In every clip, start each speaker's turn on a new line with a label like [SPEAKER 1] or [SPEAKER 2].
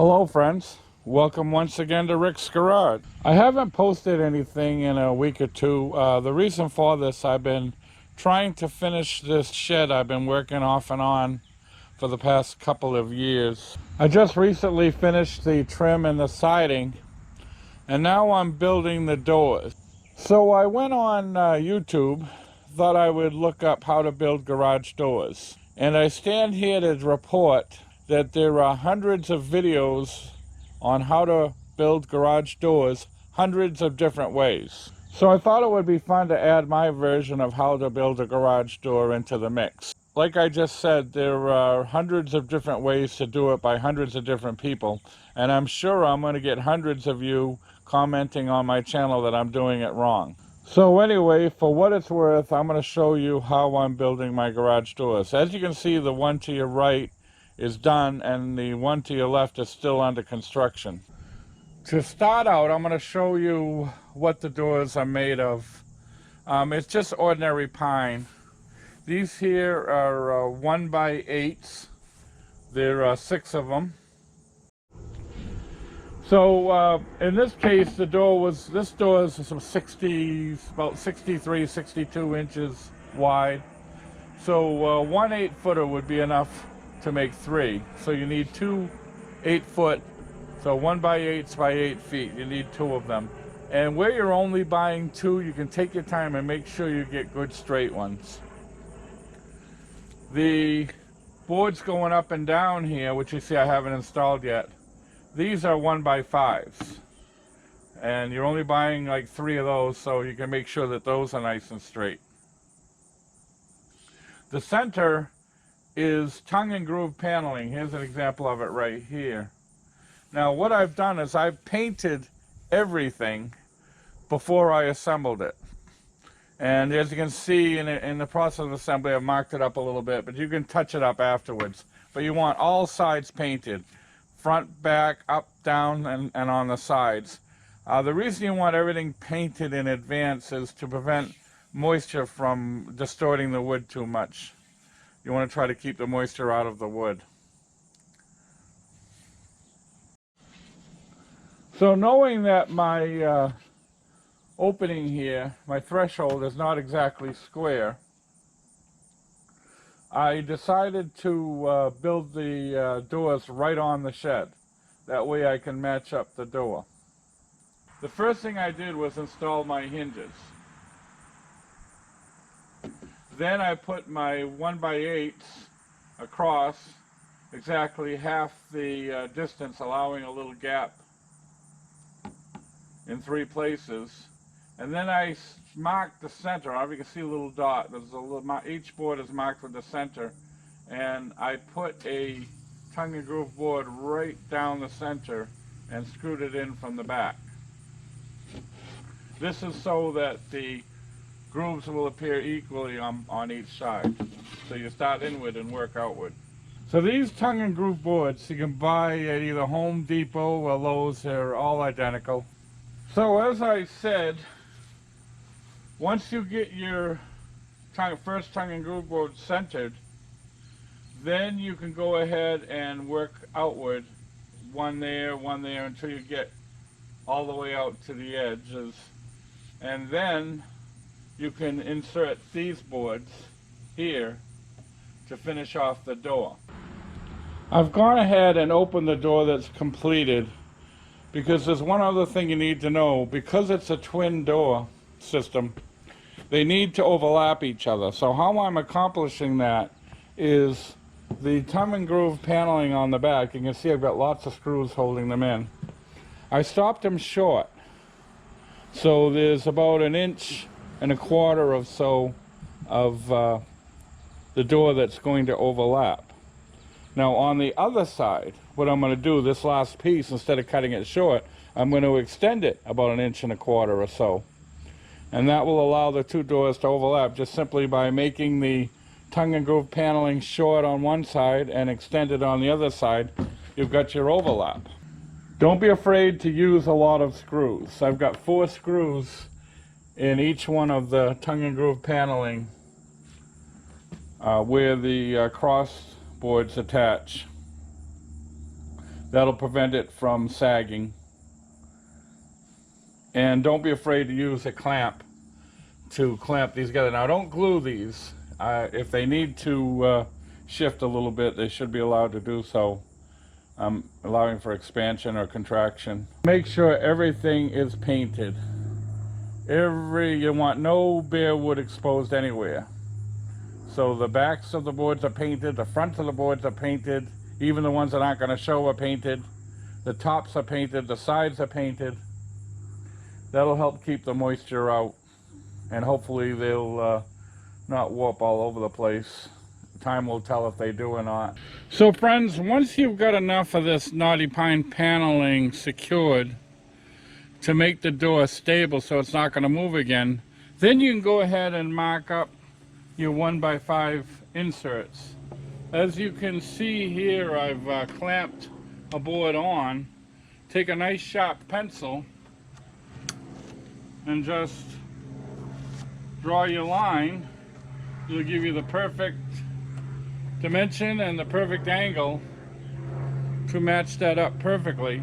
[SPEAKER 1] Hello friends, welcome once again to Rick's Garage. I haven't posted anything in a week or two. The reason for this, I've been trying to finish this shed I've been working off and on for the past couple of years. I just recently finished the trim and the siding, and now I'm building the doors. So I went on YouTube, thought I would look up how to build garage doors. And I stand here to report that there are hundreds of videos on how to build garage doors, hundreds of different ways. So I thought it would be fun to add my version of how to build a garage door into the mix. Like I just said, there are hundreds of different ways to do it by hundreds of different people, and I'm sure I'm going to get hundreds of you commenting on my channel that I'm doing it wrong. So anyway, for what it's worth, I'm going to show you how I'm building my garage doors. As you can see, the one to your right is done and the one to your left is still under construction. To start out, I'm going to show you what the doors are made of. It's just ordinary pine. These here are 1x8s. There are 6 of them. So in this case, this door is some about 63, 62 inches wide. So one 8-footer would be enough to make 3. So you need 2 8-foot, so 1x8s by 8 feet. You need 2 of them. And where you're only buying 2, you can take your time and make sure you get good straight ones. The boards going up and down here, which you see I haven't installed yet, these are 1x5s. And you're only buying like 3 of those, so you can make sure that those are nice and straight. The center is tongue and groove paneling. Here's an example of it right here. Now what I've done is I've painted everything before I assembled it. And as you can see in the process of assembly, I've marked it up a little bit, but you can touch it up afterwards. But you want all sides painted. Front, back, up, down, and on the sides. The reason you want everything painted in advance is to prevent moisture from distorting the wood too much. You want to try to keep the moisture out of the wood. So knowing that my opening here, my threshold is not exactly square, I decided to build the doors right on the shed. That way I can match up the door. The first thing I did was install my hinges. Then I put my 1x8s across exactly half the distance, allowing a little gap in 3 places. And then I marked the center. You can see a little dot. There's a little, each board is marked with the center. And I put a tongue and groove board right down the center and screwed it in from the back. This is so that the grooves will appear equally on each side. So you start inward and work outward. So these tongue and groove boards you can buy at either Home Depot or Lowe's. They're all identical. So as I said, once you get your first tongue and groove board centered, then you can go ahead and work outward, one there, until you get all the way out to the edges. And then you can insert these boards here to finish off the door. I've gone ahead and opened the door that's completed because there's one other thing you need to know. Because it's a twin door system, they need to overlap each other. So how I'm accomplishing that is the tongue and groove paneling on the back. You can see I've got lots of screws holding them in. I stopped them short. So there's about 1.25 inches or so of the door that's going to overlap. Now on the other side, what I'm going to do, this last piece, instead of cutting it short, I'm going to extend it about 1.25 inches or so. And that will allow the 2 doors to overlap just simply by making the tongue and groove paneling short on one side and extended on the other side. You've got your overlap. Don't be afraid to use a lot of screws. I've got 4 screws in each one of the tongue and groove paneling where the cross boards attach. That'll prevent it from sagging. And don't be afraid to use a clamp to clamp these together. Now don't glue these. If they need to shift a little bit, they should be allowed to do so. Allowing for expansion or contraction. Make sure everything is painted. You want no bare wood exposed anywhere. So the backs of the boards are painted, the fronts of the boards are painted, even the ones that aren't going to show are painted. The tops are painted, the sides are painted. That'll help keep the moisture out, and hopefully they'll not warp all over the place. Time will tell if they do or not. So friends, once you've got enough of this Knotty Pine paneling secured to make the door stable so it's not going to move again, then you can go ahead and mark up your 1x5 inserts. As you can see here, I've clamped a board on. Take a nice sharp pencil and just draw your line. It'll give you the perfect dimension and the perfect angle to match that up perfectly.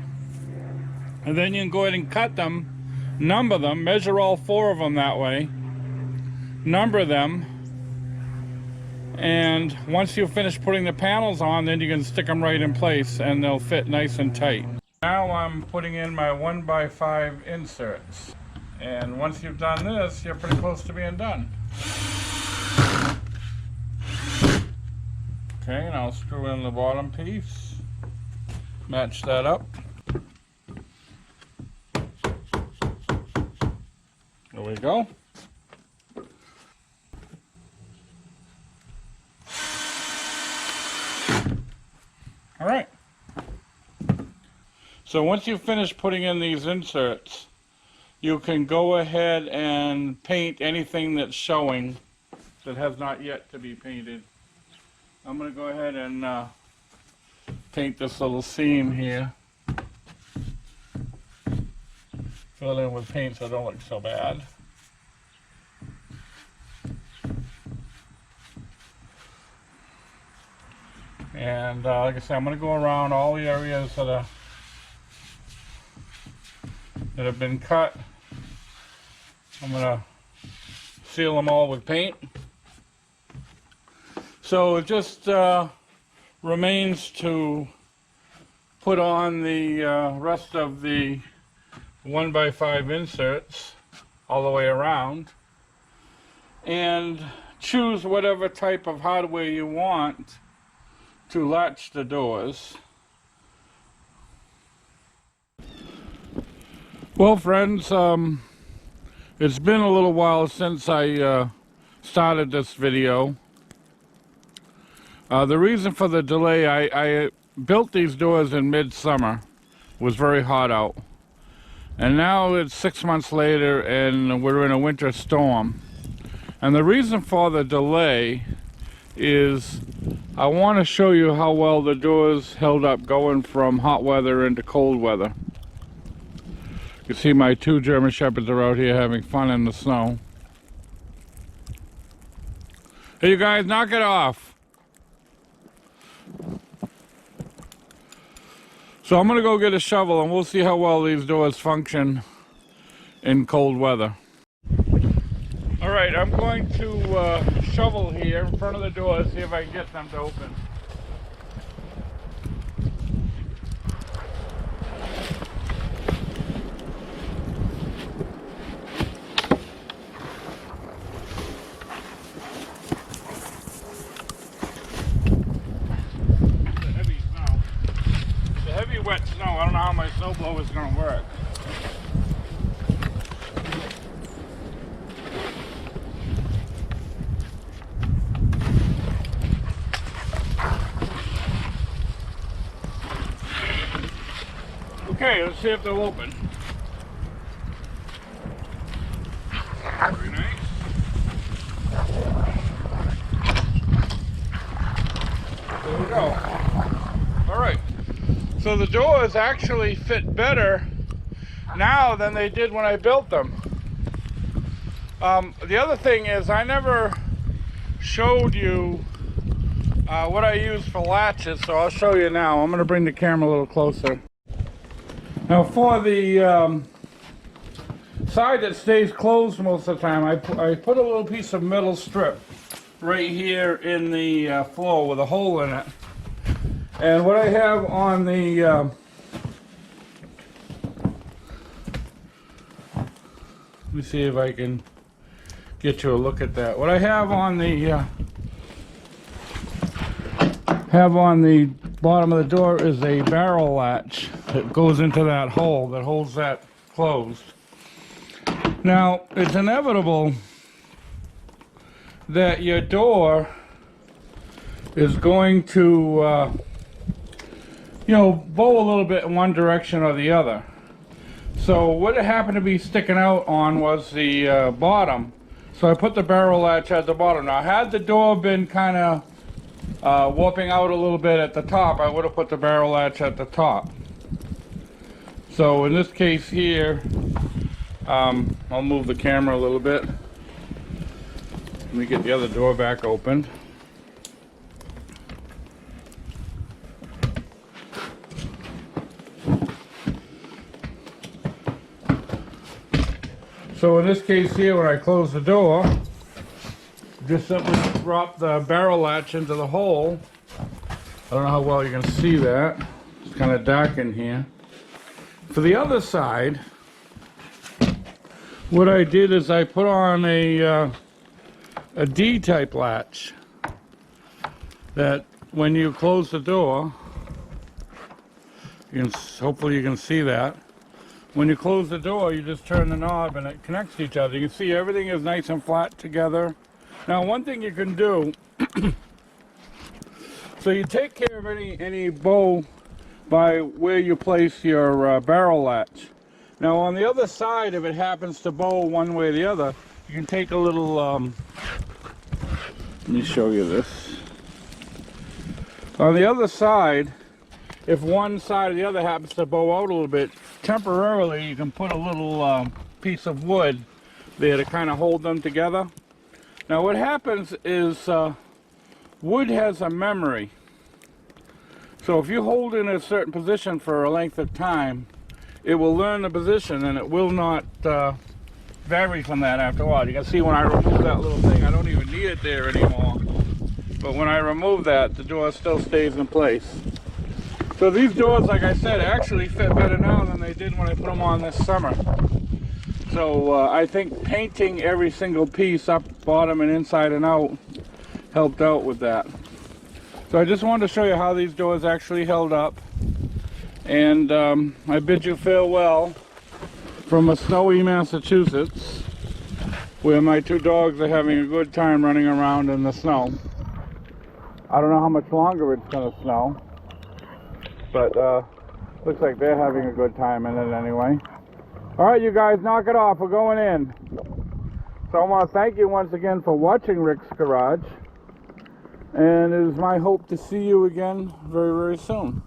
[SPEAKER 1] And then you can go ahead and cut them, number them, measure all 4 of them that way, number them, and once you finish putting the panels on, then you can stick them right in place and they'll fit nice and tight. Now I'm putting in my 1x5 inserts, and once you've done this, you're pretty close to being done. Okay, and I'll screw in the bottom piece, match that up. There we go. All right. So once you finish putting in these inserts, you can go ahead and paint anything that's showing that has not yet to be painted. I'm going to go ahead and paint this little seam here. Fill it in with paint so it don't look so bad. And like I said, I'm going to go around all the areas that have been cut. I'm going to seal them all with paint. So it just remains to put on the rest of the 1x5 inserts all the way around, and choose whatever type of hardware you want to latch the doors. Well friends, it's been a little while since I started this video. The reason for the delay, I built these doors in midsummer. It was very hot out. And now it's 6 months later and we're in a winter storm. And the reason for the delay is I want to show you how well the doors held up going from hot weather into cold weather. You can see my 2 German Shepherds are out here having fun in the snow. Hey you guys, knock it off. So I'm going to go get a shovel and we'll see how well these doors function in cold weather. Alright, I'm going to shovel here in front of the doors, see if I can get them to open. Wet snow. I don't know how my snowblower is going to work. Okay, let's see if they'll open. Very nice. There we go. All right. So the doors actually fit better now than they did when I built them. The other thing is I never showed you what I use for latches, so I'll show you now. I'm going to bring the camera a little closer. Now for the side that stays closed most of the time, I put a little piece of metal strip right here in the floor with a hole in it. And what I have on the let me see if I can get you a look at that. What I have on the bottom of the door is a barrel latch that goes into that hole that holds that closed. Now, it's inevitable that your door is going to you know, bow a little bit in one direction or the other. So what it happened to be sticking out on was the bottom. So I put the barrel latch at the bottom. Now, had the door been kind of warping out a little bit at the top, I would have put the barrel latch at the top. So in this case here, I'll move the camera a little bit. Let me get the other door back open. So in this case here, when I close the door, just simply drop the barrel latch into the hole. I don't know how well you can see that. It's kind of dark in here. For the other side, what I did is I put on a D-type latch that when you close the door, you can, hopefully you can see that. When you close the door, you just turn the knob and it connects to each other. You can see everything is nice and flat together. Now, one thing you can do, so you take care of any bow by where you place your barrel latch. Now, on the other side, if it happens to bow one way or the other, you can take a little, let me show you this. On the other side, if one side or the other happens to bow out a little bit, temporarily you can put a little piece of wood there to kind of hold them together. Now what happens is wood has a memory. So if you hold it in a certain position for a length of time, it will learn the position and it will not vary from that after a while. You can see when I remove that little thing, I don't even need it there anymore. But when I remove that, the door still stays in place. So these doors, like I said, actually fit better now than they did when I put them on this summer. So I think painting every single piece up, bottom, and inside and out helped out with that. So I just wanted to show you how these doors actually held up. And I bid you farewell from a snowy Massachusetts, where my two dogs are having a good time running around in the snow. I don't know how much longer it's going to snow, but looks like they're having a good time in it anyway. All right, you guys, knock it off. We're going in. So I want to thank you once again for watching Rick's Garage. And it is my hope to see you again very, very soon.